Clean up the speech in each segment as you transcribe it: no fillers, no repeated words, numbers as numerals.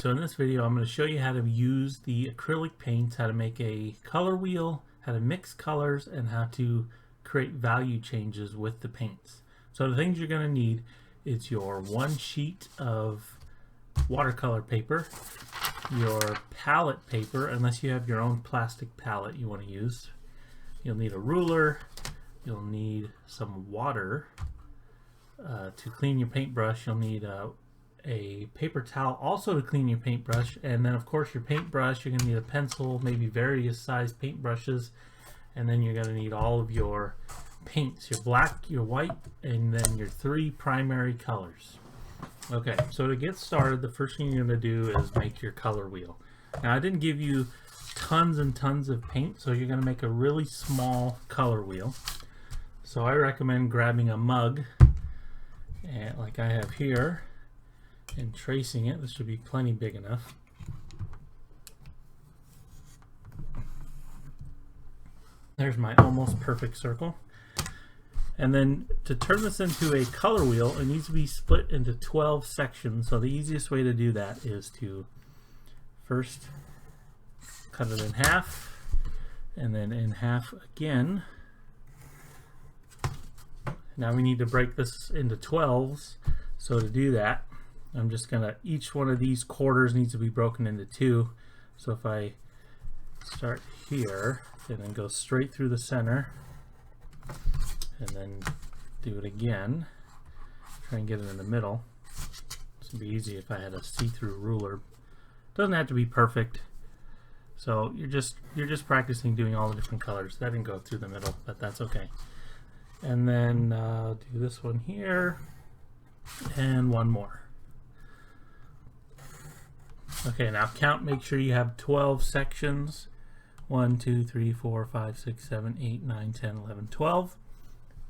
so in this video I'm going to show you how to use the acrylic paints, how to make a color wheel, how to mix colors, and how to create value changes with the paints. So the things you're going to need is your one sheet of watercolor paper, your palette paper, unless you have your own plastic palette you want to use. You'll need a ruler, you'll need some water to clean your paintbrush, you'll need a paper towel also to clean your paintbrush, and then of course your paintbrush. You're going to need a pencil, maybe various size paintbrushes, and then you're going to need all of your paints, your black, your white, and then your three primary colors. Okay, so to get started, the first thing you're going to do is make your color wheel. Now I didn't give you tons and tons of paint, so you're going to make a really small color wheel. So I recommend grabbing a mug, and like I have here, and tracing it. This should be plenty big enough. There's my almost perfect circle. And then to turn this into a color wheel, it needs to be split into 12 sections. So the easiest way to do that is to first cut it in half, and then in half again. Now we need to break this into 12s. So to do that, I'm just gonna, each one of these quarters needs to be broken into two. So if I start here and then go straight through the center and then do it again, try and get it in the middle. This would be easy if I had a see-through ruler. Doesn't have to be perfect. So you're just practicing doing all the different colors. That didn't go through the middle, but that's okay. And then do this one here and one more. Okay, now count, make sure you have 12 sections. 1, 2, 3, 4, 5, 6, 7, 8, 9, 10, 11, 12.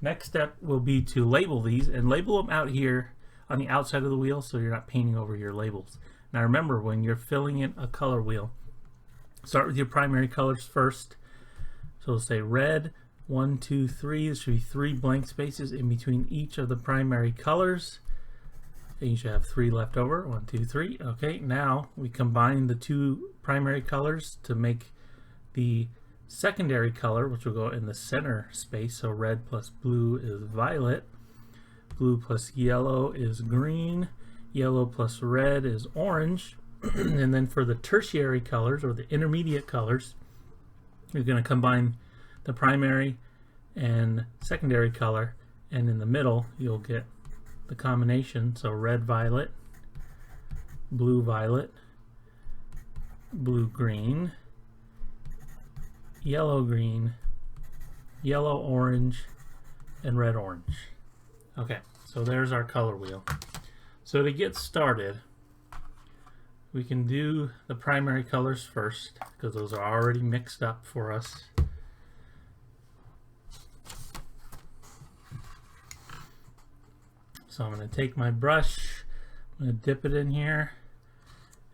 Next step will be to label these, and label them out here on the outside of the wheel so you're not painting over your labels. Now remember, when you're filling in a color wheel, start with your primary colors first. So we'll say red, 1, 2, 3. There should be 3 blank spaces in between each of the primary colors. And you should have 3 left over. 1, 2, 3. Okay, now we combine the 2 primary colors to make the secondary color, which will go in the center space. So red plus blue is violet. Blue plus yellow is green. Yellow plus red is orange. And then for the tertiary colors, or the intermediate colors, you're going to combine the primary and secondary color, and in the middle you'll get the combination. So red violet, blue violet, blue green, yellow green, yellow orange, and red orange. Okay, so there's our color wheel. So to get started, we can do the primary colors first because those are already mixed up for us. So I'm going to take my brush, I'm going to dip it in here,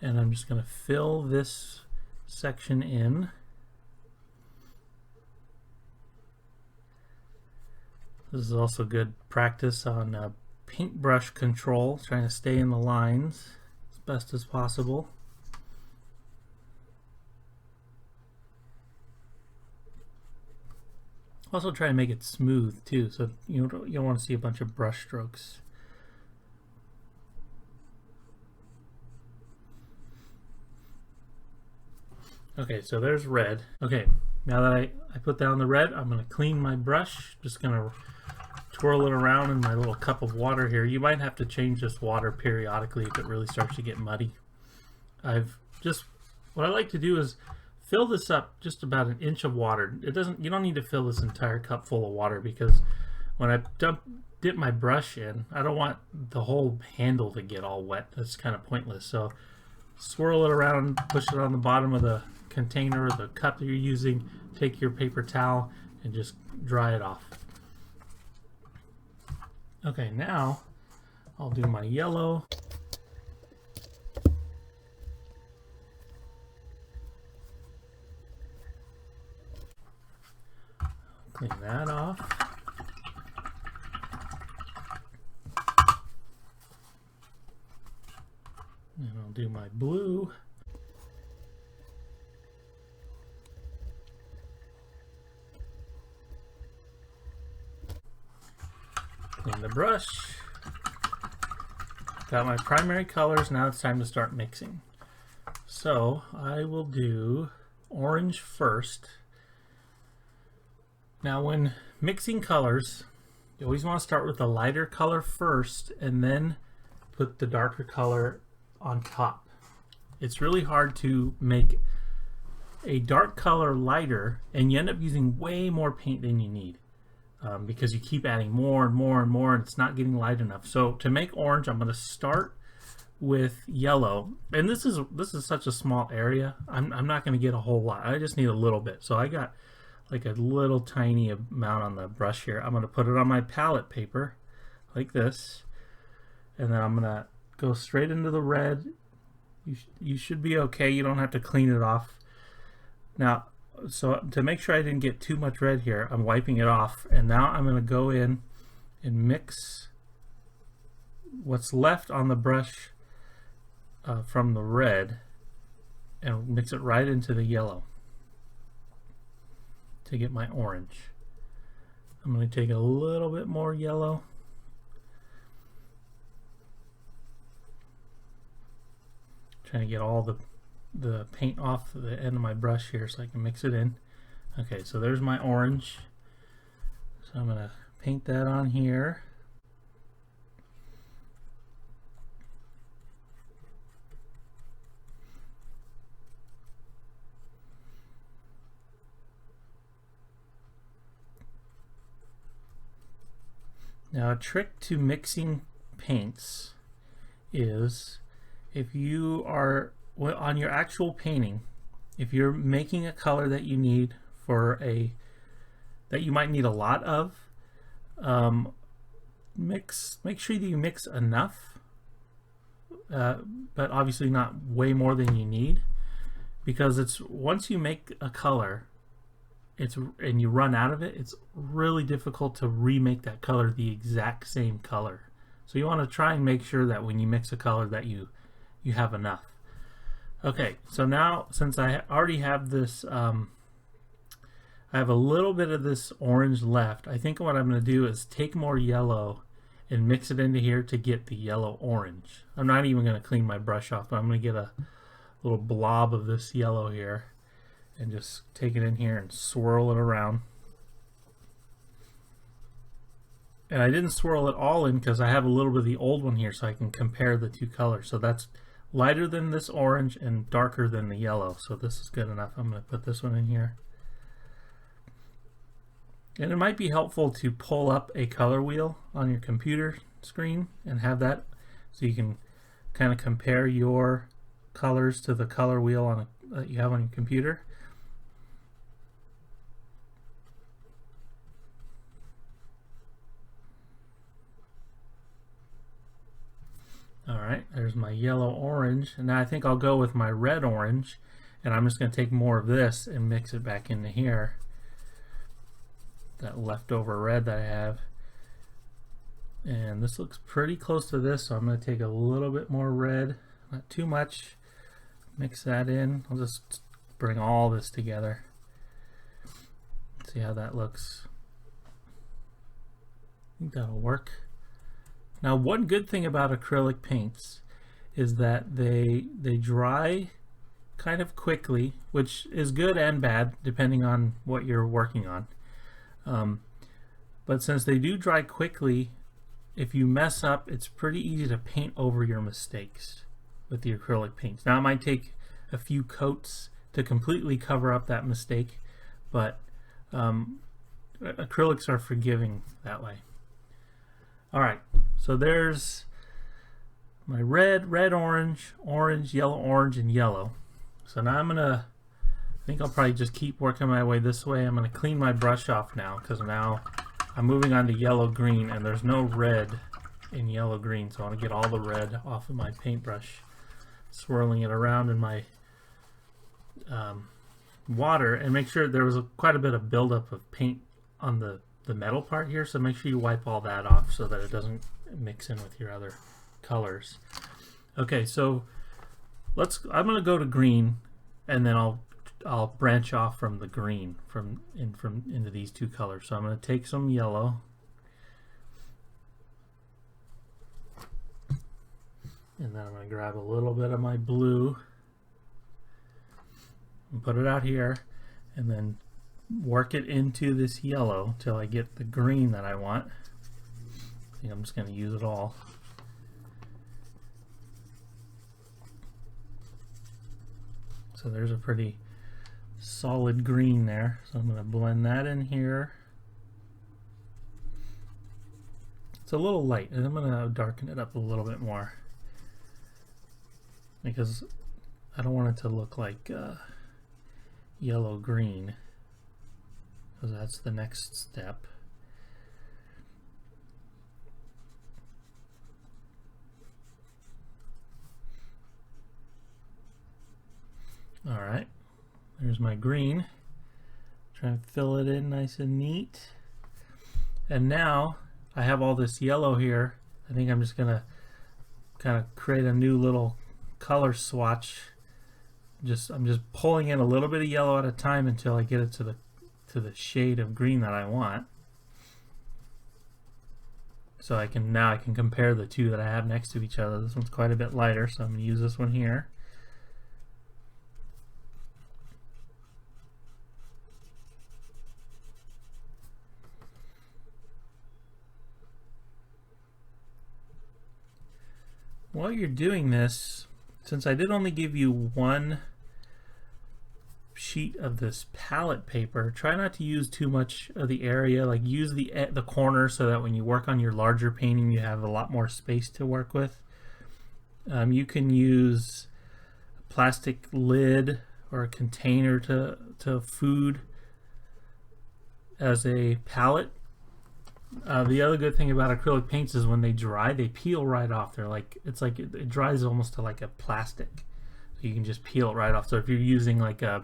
and I'm just going to fill this section in. This is also good practice on paintbrush control, trying to stay in the lines as best as possible. Also try to make it smooth too, so you don't want to see a bunch of brush strokes. Okay, so there's red. Okay, now that I put down the red, I'm going to clean my brush. Just going to twirl it around in my little cup of water here. You might have to change this water periodically if it really starts to get muddy. What I like to do is fill this up just about an inch of water. You don't need to fill this entire cup full of water, because when I dip my brush in, I don't want the whole handle to get all wet. That's kind of pointless. So swirl it around, push it on the bottom of the container or the cup that you're using, take your paper towel and just dry it off. Okay, now I'll do my yellow. Clean that off. And I'll do my blue. Clean the brush. Got my primary colors, now it's time to start mixing. So I will do orange first. Now when mixing colors, you always want to start with the lighter color first and then put the darker color on top. It's really hard to make a dark color lighter and you end up using way more paint than you need. Because you keep adding more and more and more and it's not getting light enough. So to make orange, I'm going to start with yellow, and this is such a small area. I'm not going to get a whole lot. I just need a little bit. So I got like a little tiny amount on the brush here. I'm going to put it on my palette paper like this, and then I'm going to go straight into the red. You should be okay. You don't have to clean it off. Now, so to make sure I didn't get too much red here, I'm wiping it off, and now I'm going to go in and mix what's left on the brush from the red and mix it right into the yellow to get my orange. I'm going to take a little bit more yellow. Trying to get all the paint off the end of my brush here so I can mix it in. Okay, so there's my orange. So I'm going to paint that on here. Now a trick to mixing paints is if you are on your actual painting, if you're making a color that you need for that you might need a lot of, make sure that you mix enough, but obviously not way more than you need, because it's once you make a color and you run out of it, it's really difficult to remake that color the exact same color. So you want to try and make sure that when you mix a color that you have enough. Okay, so now since I already have this, I have a little bit of this orange left. I think what I'm going to do is take more yellow and mix it into here to get the yellow orange. I'm not even going to clean my brush off, but I'm going to get a little blob of this yellow here and just take it in here and swirl it around. And I didn't swirl it all in because I have a little bit of the old one here so I can compare the two colors. So that's lighter than this orange and darker than the yellow. So this is good enough. I'm going to put this one in here. And it might be helpful to pull up a color wheel on your computer screen and have that so you can kind of compare your colors to the color wheel that you have on your computer. Alright, there's my yellow orange, and now I think I'll go with my red orange, and I'm just going to take more of this and mix it back into here. That leftover red that I have. And this looks pretty close to this, so I'm going to take a little bit more red, not too much. Mix that in. I'll just bring all this together. See how that looks. I think that'll work. Now, one good thing about acrylic paints is that they dry kind of quickly, which is good and bad depending on what you're working on. But since they do dry quickly, if you mess up, it's pretty easy to paint over your mistakes with the acrylic paints. Now, it might take a few coats to completely cover up that mistake, but acrylics are forgiving that way. Alright, so there's my red, orange, yellow, orange, and yellow. So now I think I'll probably just keep working my way this way. I'm going to clean my brush off now because now I'm moving on to yellow, green, and there's no red in yellow, green. So I want to get all the red off of my paintbrush, swirling it around in my water, and make sure there was quite a bit of buildup of paint on the metal part here, so make sure you wipe all that off so that it doesn't mix in with your other colors. Okay, so I'm gonna go to green, and then I'll branch off from the green into these two colors. So I'm gonna take some yellow, and then I'm gonna grab a little bit of my blue and put it out here, and then work it into this yellow till I get the green that I want. I think I'm just gonna use it all. So there's a pretty solid green there. So I'm going to blend that in here. It's a little light, and I'm going to darken it up a little bit more because I don't want it to look like yellow-green, because that's the next step. All right, there's my green. Try and fill it in nice and neat. And now I have all this yellow here. I think I'm just gonna kind of create a new little color swatch. I'm just pulling in a little bit of yellow at a time until I get it to the shade of green that I want. So now I can compare the two that I have next to each other. This one's quite a bit lighter, so I'm gonna use this one here. While you're doing this, since I did only give you one sheet of this palette paper, try not to use too much of the area. Like, use the corner so that when you work on your larger painting you have a lot more space to work with. You can use a plastic lid or a container to food as a palette. The other good thing about acrylic paints is when they dry, they peel right off. It dries almost to like a plastic, so you can just peel it right off. So if you're using like a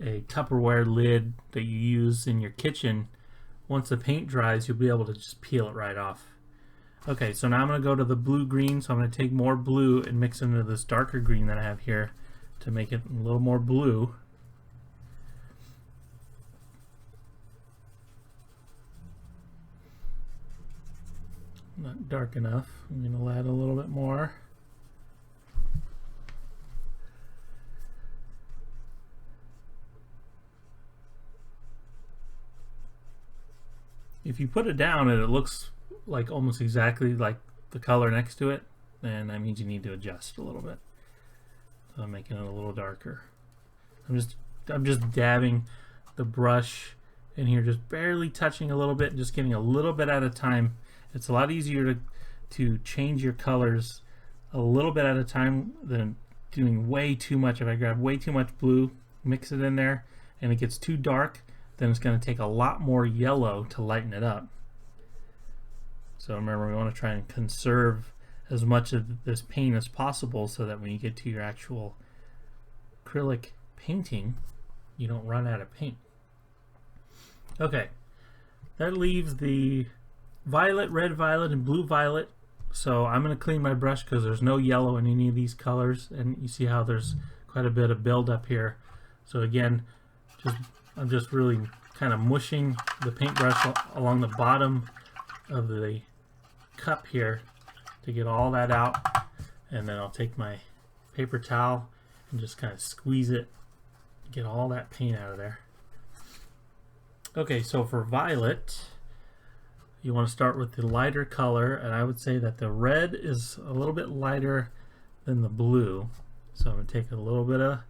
Tupperware lid that you use in your kitchen, once the paint dries, you'll be able to just peel it right off. Okay, so now I'm going to go to the blue-green. So I'm going to take more blue and mix into this darker green that I have here to make it a little more blue. Not dark enough. I'm going to add a little bit more. If you put it down and it looks like almost exactly like the color next to it, then that means you need to adjust a little bit. So I'm making it a little darker. I'm just dabbing the brush in here, just barely touching a little bit, just getting a little bit at a time. It's a lot easier to change your colors a little bit at a time than doing way too much. If I grab way too much blue, mix it in there, and it gets too dark, then it's going to take a lot more yellow to lighten it up. So remember, we want to try and conserve as much of this paint as possible so that when you get to your actual acrylic painting, you don't run out of paint. Okay, that leaves the violet, red violet, and blue violet. So I'm going to clean my brush because there's no yellow in any of these colors, and you see how there's quite a bit of buildup here. So again, I'm just really kind of mushing the paintbrush along the bottom of the cup here to get all that out, and then I'll take my paper towel and just kind of squeeze it, get all that paint out of there. Okay, so for violet, you want to start with the lighter color, and I would say that the red is a little bit lighter than the blue. So I'm going to take a little bit of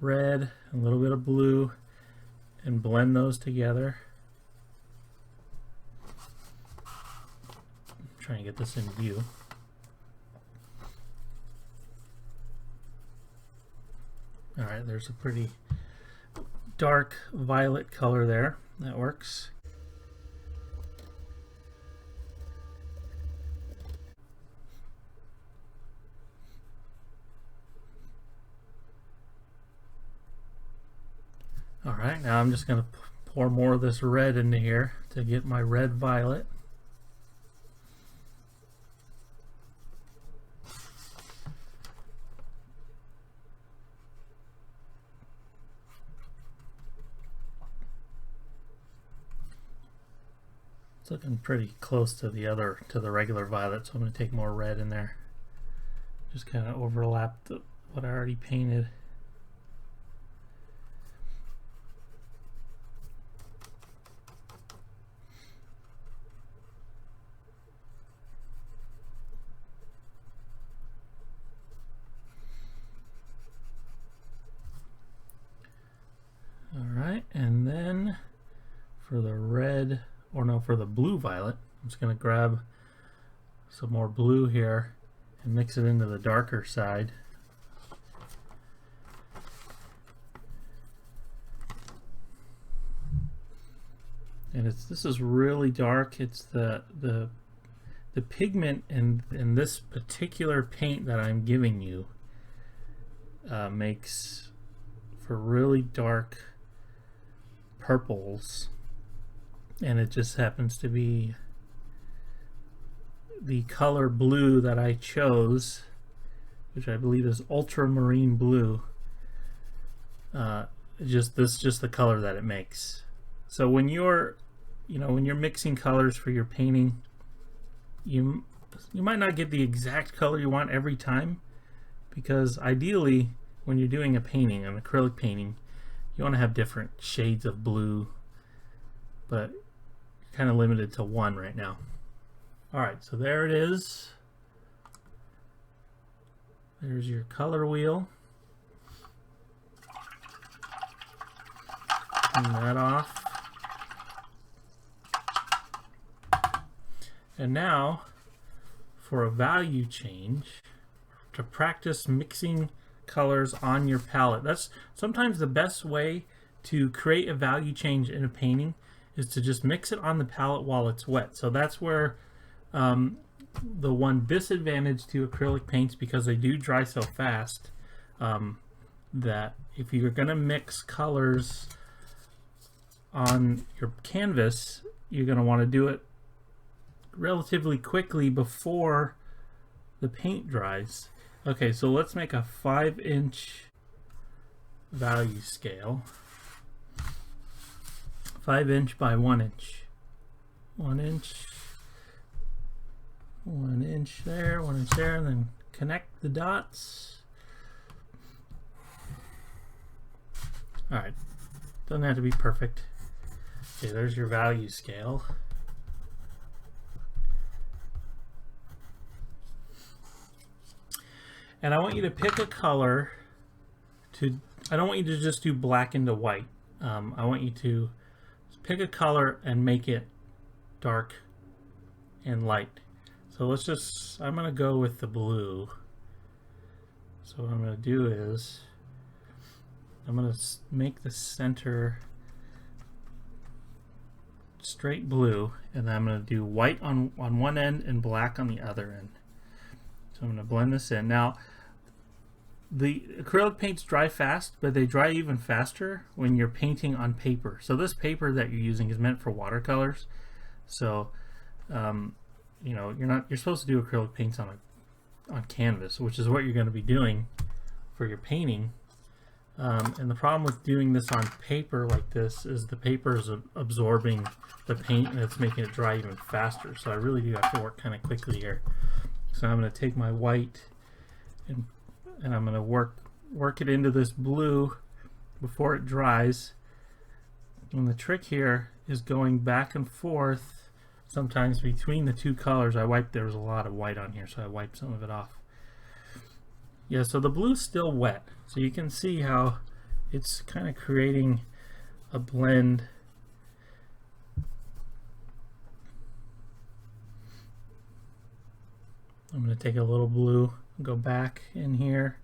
red, a little bit of blue, and blend those together. I'm trying to get this in view. Alright, there's a pretty dark violet color there. That works. Alright, now I'm just going to pour more of this red into here to get my red violet. looking pretty close to the regular violet, so I'm going to take more red in there. Just kind of overlap what I already painted. Alright, and then for the red, or no, for the blue violet, I'm just going to grab some more blue here and mix it into the darker side. And this is really dark. It's the pigment in this particular paint that I'm giving you makes for really dark purples, and it just happens to be the color blue that I chose, which I believe is ultramarine blue. Just the color that it makes. So when you're mixing colors for your painting, you might not get the exact color you want every time, because ideally when you're doing a painting, an acrylic painting, you want to have different shades of blue, but you're kind of limited to one right now. Alright, so there it is. There's your color wheel. Turn that off. And now, for a value change, to practice mixing colors on your palette. That's sometimes the best way to create a value change in a painting, is to just mix it on the palette while it's wet. So that's where the one disadvantage to acrylic paints, because they do dry so fast, that if you're going to mix colors on your canvas, you're going to want to do it relatively quickly before the paint dries. Okay, so let's make a 5-inch value scale. 5-inch by 1-inch. 1 inch. 1 inch there, 1 inch there, and then connect the dots. Alright, doesn't have to be perfect. Okay, there's your value scale. And I want you to pick a color I don't want you to just do black into white. I want you to pick a color and make it dark and light. So I'm going to go with the blue. So what I'm going to do is, I'm going to make the center straight blue, and then I'm going to do white on one end and black on the other end. So I'm going to blend this in. Now, the acrylic paints dry fast, but they dry even faster when you're painting on paper. So this paper that you're using is meant for watercolors. So you're supposed to do acrylic paints on canvas, which is what you're going to be doing for your painting. And the problem with doing this on paper like this is the paper is absorbing the paint, and it's making it dry even faster. So I really do have to work kind of quickly here. So I'm going to take my white and I'm going to work it into this blue before it dries. And the trick here is going back and forth sometimes between the two colors. There was a lot of white on here, so I wiped some of it off. Yeah, so the blue's still wet, so you can see how it's kind of creating a blend. I'm going to take a little blue, go back in here.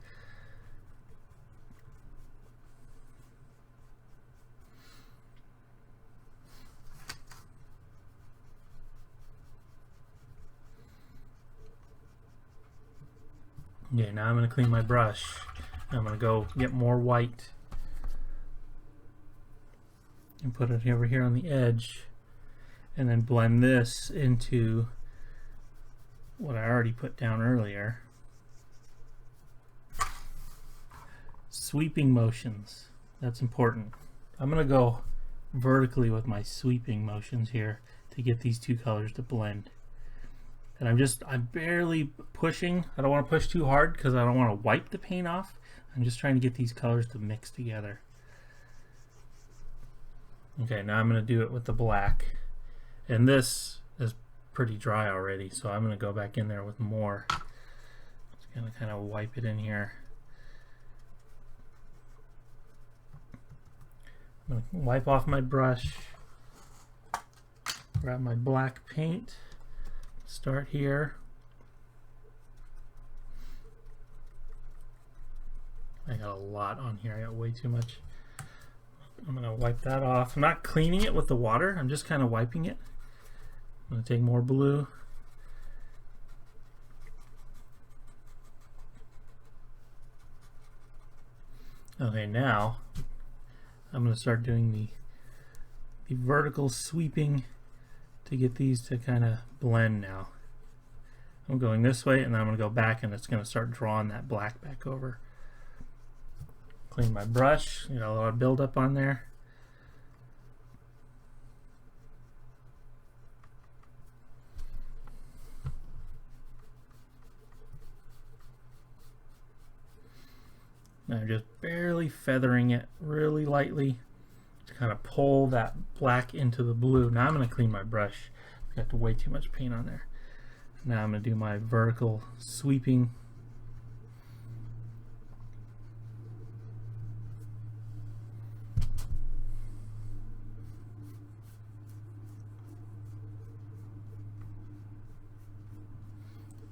Okay, now I'm going to clean my brush. I'm going to go get more white and put it over here on the edge, and then blend this into what I already put down earlier. Sweeping motions, that's important. I'm going to go vertically with my sweeping motions here to to get these two colors to blend. And I'm barely pushing. I don't want to push too hard because I don't want to wipe the paint off. I'm just trying to get these colors to mix together. Okay, now I'm going to do it with the black. And this is pretty dry already, so I'm going to go back in there with more. Just going to kind of wipe it in here. I'm going to wipe off my brush. Grab my black paint. Start here. I got a lot on here. I got way too much. I'm going to wipe that off. I'm not cleaning it with the water. I'm just kind of wiping it. I'm going to take more blue. Okay, now I'm going to start doing the vertical sweeping to get these to kind of blend now. I'm going this way and then I'm going to go back and it's going to start drawing that black back over. Clean my brush, you got a lot of buildup on there. Now I'm just barely feathering it really lightly to kind of pull that black into the blue. Now I'm going to clean my brush. I got way too much paint on there. Now I'm going to do my vertical sweeping.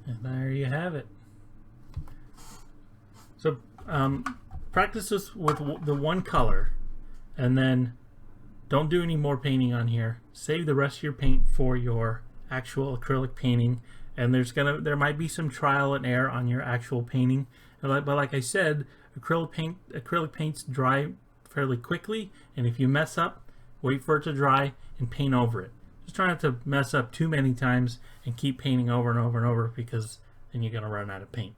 And there you have it. So practice this with the one color, and then don't do any more painting on here. Save the rest of your paint for your actual acrylic painting, and there might be some trial and error on your actual painting. But like I said, acrylic paints dry fairly quickly, and if you mess up, wait for it to dry and paint over it. Just try not to mess up too many times and keep painting over and over and over, because then you're going to run out of paint.